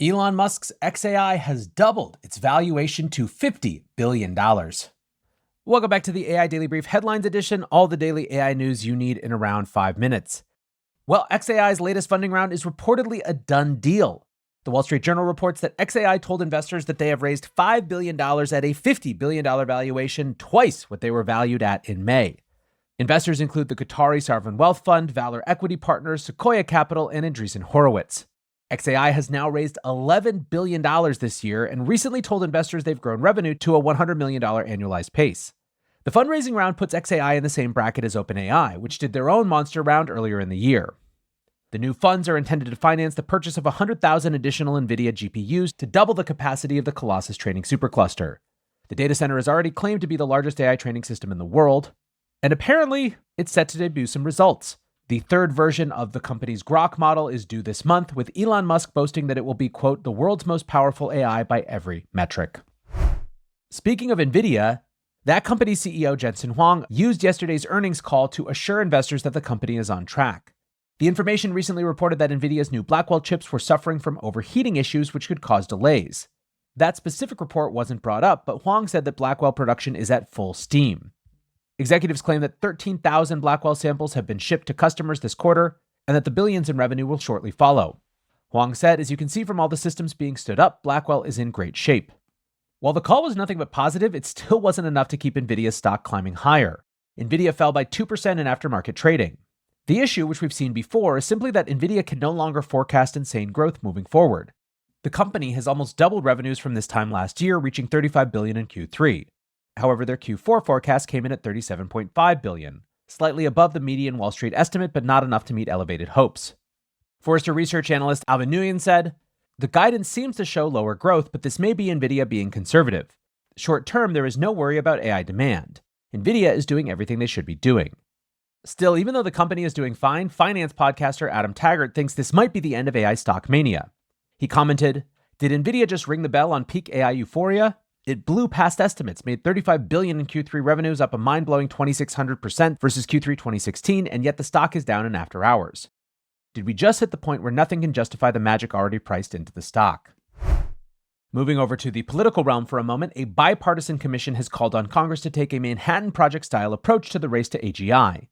Elon Musk's xAI has doubled its valuation to $50 billion. Welcome back to the AI Daily Brief Headlines Edition, all the daily AI news you need in around 5 minutes. Well, xAI's latest funding round is reportedly a done deal. The Wall Street Journal reports that xAI told investors that they have raised $5 billion at a $50 billion valuation, twice what they were valued at in May. Investors include the Qatari Sovereign Wealth Fund, Valor Equity Partners, Sequoia Capital, and Andreessen Horowitz. xAI has now raised $11 billion this year and recently told investors they've grown revenue to a $100 million annualized pace. The fundraising round puts xAI in the same bracket as OpenAI, which did their own monster round earlier in the year. The new funds are intended to finance the purchase of 100,000 additional NVIDIA GPUs to double the capacity of the Colossus training supercluster. The data center is already claimed to be the largest AI training system in the world, and apparently it's set to debut some results. The third version of the company's Grok model is due this month, with Elon Musk boasting that it will be, quote, the world's most powerful AI by every metric. Speaking of NVIDIA, that company's CEO Jensen Huang used yesterday's earnings call to assure investors that the company is on track. The information recently reported that NVIDIA's new Blackwell chips were suffering from overheating issues which could cause delays. That specific report wasn't brought up, but Huang said that Blackwell production is at full steam. Executives claim that 13,000 Blackwell samples have been shipped to customers this quarter, and that the billions in revenue will shortly follow. Huang said, as you can see from all the systems being stood up, Blackwell is in great shape. While the call was nothing but positive, it still wasn't enough to keep NVIDIA's stock climbing higher. NVIDIA fell by 2% in aftermarket trading. The issue, which we've seen before, is simply that NVIDIA can no longer forecast insane growth moving forward. The company has almost doubled revenues from this time last year, reaching $35 billion in Q3. However, their Q4 forecast came in at $37.5 billion, slightly above the median Wall Street estimate, but not enough to meet elevated hopes. Forrester research analyst Alvin Nguyen said, the guidance seems to show lower growth, but this may be NVIDIA being conservative. Short term, there is no worry about AI demand. NVIDIA is doing everything they should be doing. Still, even though the company is doing fine, finance podcaster Adam Taggart thinks this might be the end of AI stock mania. He commented, did NVIDIA just ring the bell on peak AI euphoria? It blew past estimates, made $35 billion in Q3 revenues, up a mind-blowing 2,600% versus Q3 2016, and yet the stock is down in after hours. Did we just hit the point where nothing can justify the magic already priced into the stock? Moving over to the political realm for a moment, a bipartisan commission has called on Congress to take a Manhattan Project-style approach to the race to AGI.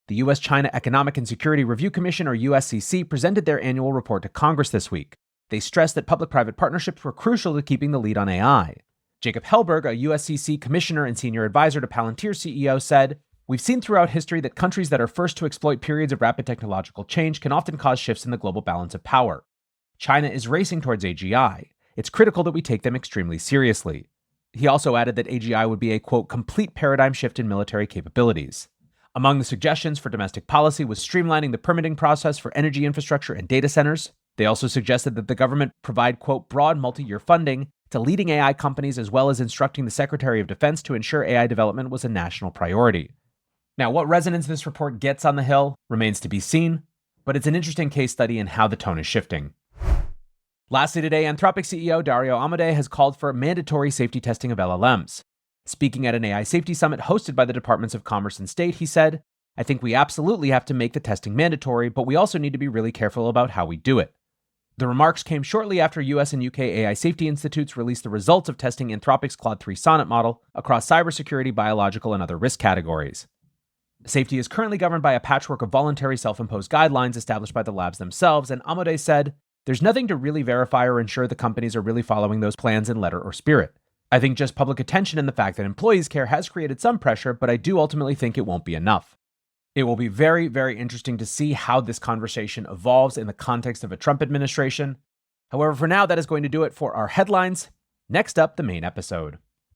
The U.S.-China Economic and Security Review Commission, or USCC, presented their annual report to Congress this week. They stressed that public-private partnerships were crucial to keeping the lead on AI. Jacob Hellberg, a USCC commissioner and senior advisor to Palantir CEO, said, we've seen throughout history that countries that are first to exploit periods of rapid technological change can often cause shifts in the global balance of power. China is racing towards AGI. It's critical that we take them extremely seriously. He also added that AGI would be a, quote, complete paradigm shift in military capabilities. Among the suggestions for domestic policy was streamlining the permitting process for energy infrastructure and data centers. They also suggested that the government provide, quote, broad multi-year funding to leading AI companies, as well as instructing the Secretary of Defense to ensure AI development was a national priority. Now, what resonance this report gets on the Hill remains to be seen, but it's an interesting case study in how the tone is shifting. Lastly today, Anthropic CEO Dario Amodei has called for mandatory safety testing of LLMs. Speaking at an AI safety summit hosted by the Departments of Commerce and State, he said, I think we absolutely have to make the testing mandatory, but we also need to be really careful about how we do it. The remarks came shortly after US and UK AI safety institutes released the results of testing Anthropic's Claude 3 Sonnet model across cybersecurity, biological, and other risk categories. Safety is currently governed by a patchwork of voluntary self-imposed guidelines established by the labs themselves, and Amodei said, there's nothing to really verify or ensure the companies are really following those plans in letter or spirit. I think just public attention and the fact that employees care has created some pressure, but I do ultimately think it won't be enough. It will be very, very interesting to see how this conversation evolves in the context of a Trump administration. However, for now, that is going to do it for our headlines. Next up, the main episode.